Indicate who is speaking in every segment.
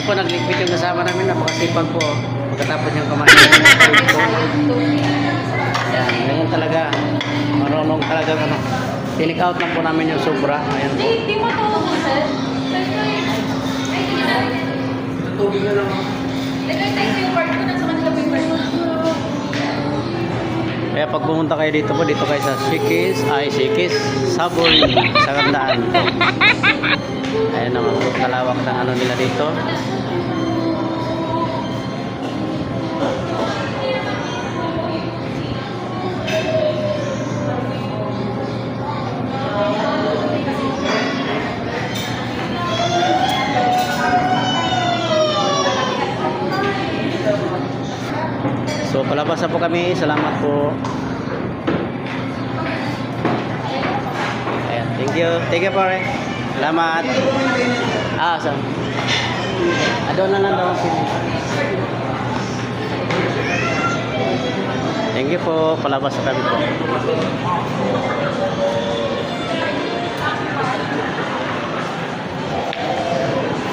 Speaker 1: po nagliquid yung kasama namin. Napakasipag po. Pagkatapos niyang kumain. Yan, ganyan talaga. Marunong talaga ano. Tinik out lang po namin yung sobra. Ayan po.
Speaker 2: Di mo to, sir.
Speaker 3: Tubig na lang.
Speaker 2: Nag-try ko yung part ko na sa kanila po yung part ko.
Speaker 1: Kaya pag pumunta kayo dito po, dito kayo sa Shikis Saboy sa Kandaan po. Ayan naman po, kalawak ng ano nila dito. So palabas na po kami. Salamat po. Ayan, thank you. Thank you pare. Salamat. So. Doon na lang daw. Thank you po. Palabas na kami po.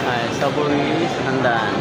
Speaker 1: Ay, Saboy sa Kandaan.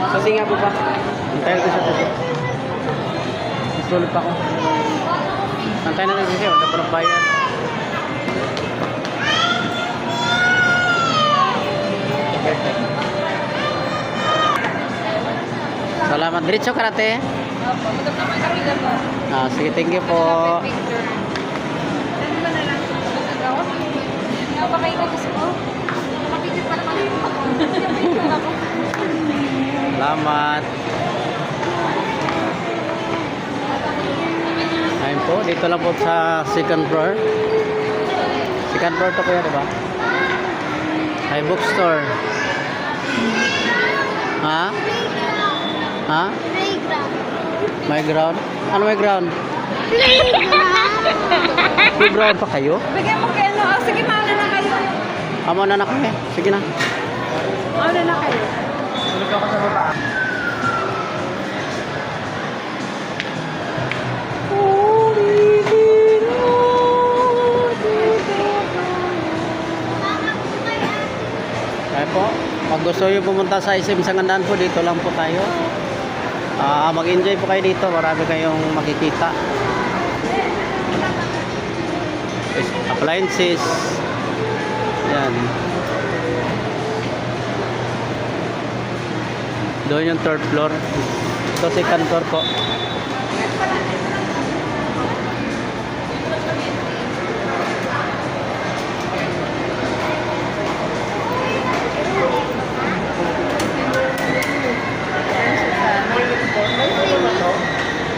Speaker 1: Kasi nga po pa. Antayin ko siya po. Susulot pa ako. Antayin na lang siya. Wala pa ng bayan. Perfect. Salamat. Diretso karate.
Speaker 2: Magandang naman kami gano'n.
Speaker 1: Sige, thank you po.
Speaker 2: Picture. Ano ba na lang? Nga ba kayo gusto mo? Makapicture pa naman yung ako. Picture ako.
Speaker 1: Salamat. Ayun po, dito lang po sa second floor. Second floor to kuya, diba? Ay, bookstore. Ha? Ha? My ground? Ano my ground? Playground pa kayo?
Speaker 2: Bigyan mo kayo. Sige, mauna na kayo.
Speaker 1: Mauna na kami. Sige na.
Speaker 2: Mauna na kayo.
Speaker 3: Tulog ako sa baba.
Speaker 1: Kaya po, pag gusto nyo pumunta sa SM Sangandaan po, dito lang po tayo. Mag-enjoy po kayo dito. Marami kayong makikita. Appliances. Yan. Doon yung third floor. Ito second floor po.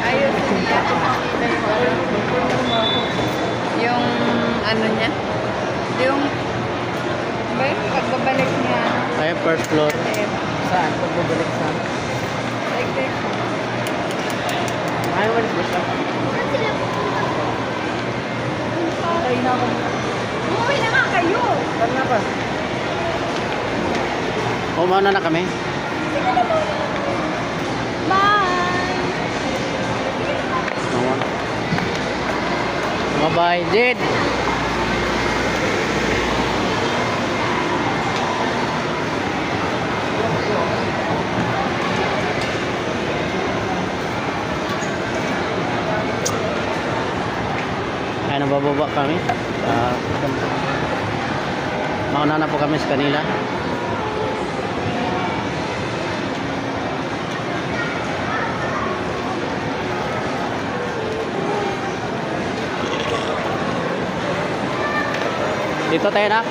Speaker 2: Ayos niya. Yung ano niya? Yung pagbabalik niya.
Speaker 1: Ay, first floor.
Speaker 3: Saan? Pagbabalik saan?
Speaker 2: Like this.
Speaker 3: Ay, what is this? Ay, na ako.
Speaker 2: Umuwi na nga kayo.
Speaker 3: Saan na ba?
Speaker 1: Umana na kami.
Speaker 2: Bye.
Speaker 1: Bye-bye, Jed. Ay, nabababa kami. Mauna na po kami sa kanila. Dito tayo na.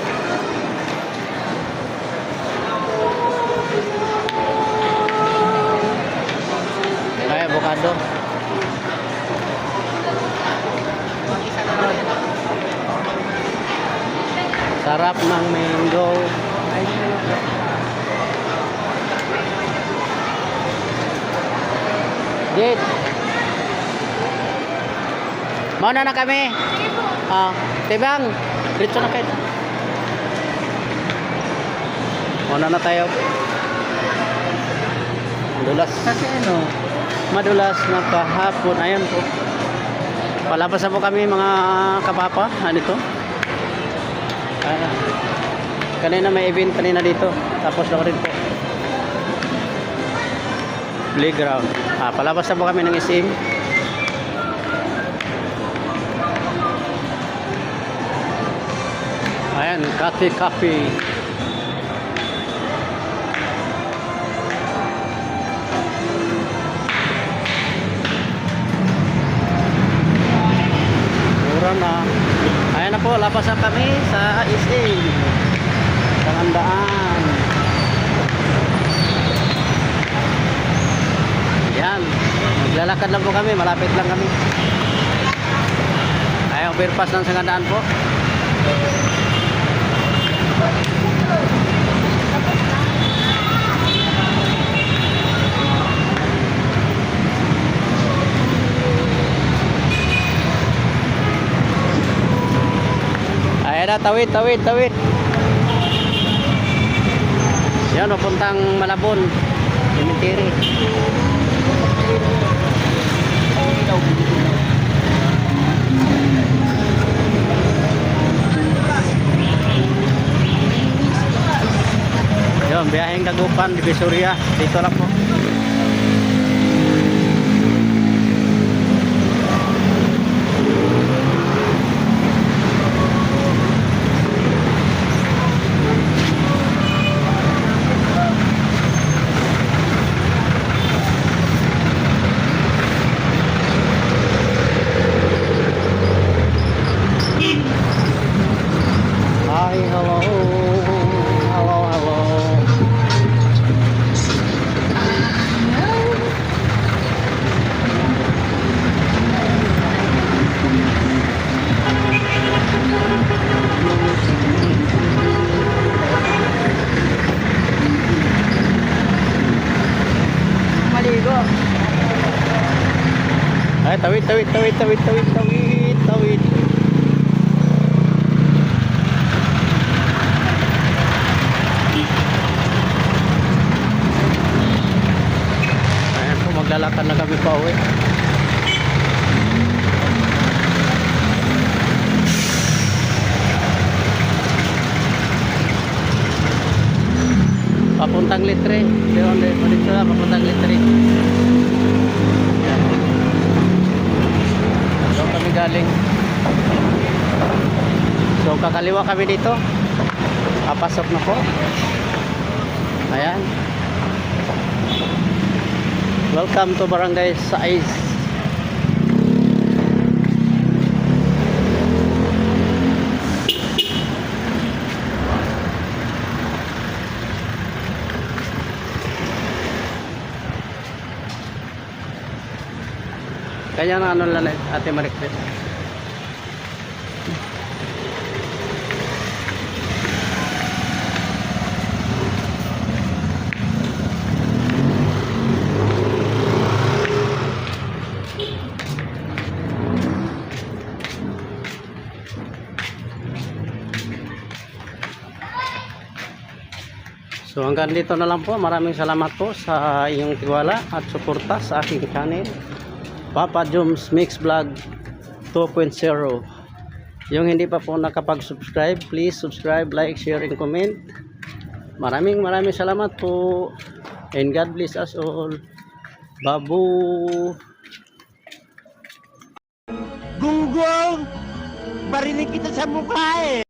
Speaker 1: Ay, avocado. Sarap ng mango. Jade. Mauna na kami. Tibang, dito na kayo. Mauna na tayo. Madulas.
Speaker 3: Kasi ano,
Speaker 1: Madulas na kahapon. Ayan po. Palabas na po kami mga kapapa. Ano ito? Kanina may event kanina dito. Tapos ako rin po. Playground. Palabas na po kami ng SM. Ayan, coffee. Mura na. Ayan na po, labas na kami sa SM. Tangandaan. Yan. Maglalakad lang po kami, malapit lang kami. Ayan, overpass ng Sangandaan po. Ayan na, tawid. Yan, papuntang Malabon. Cemetery. Yan, biyaheng Dagupan, Divisoria. Dito lang po. Hi, hello.
Speaker 3: maligo.
Speaker 1: Ay, tawid. Ayan po, maglalakad na kami pa uwi. Papuntang Litre. Dito na, papuntang Litre. Ayan. Doon kami galing. So, kakaliwa kami dito. Papasok na po. Ayan. Welcome to Barangay Sais. Kaya na ano lang Ate Maricret. So hanggang dito na lang po. Maraming salamat po sa inyong tiwala at suporta sa aking channel, Papa Joms Mix Vlog 2.0. Yung hindi pa po nakapag-subscribe, please subscribe, like, share, and comment. Maraming salamat po. And God bless us all. Babu.
Speaker 3: Gunggong! Barinig kita sa mukha eh!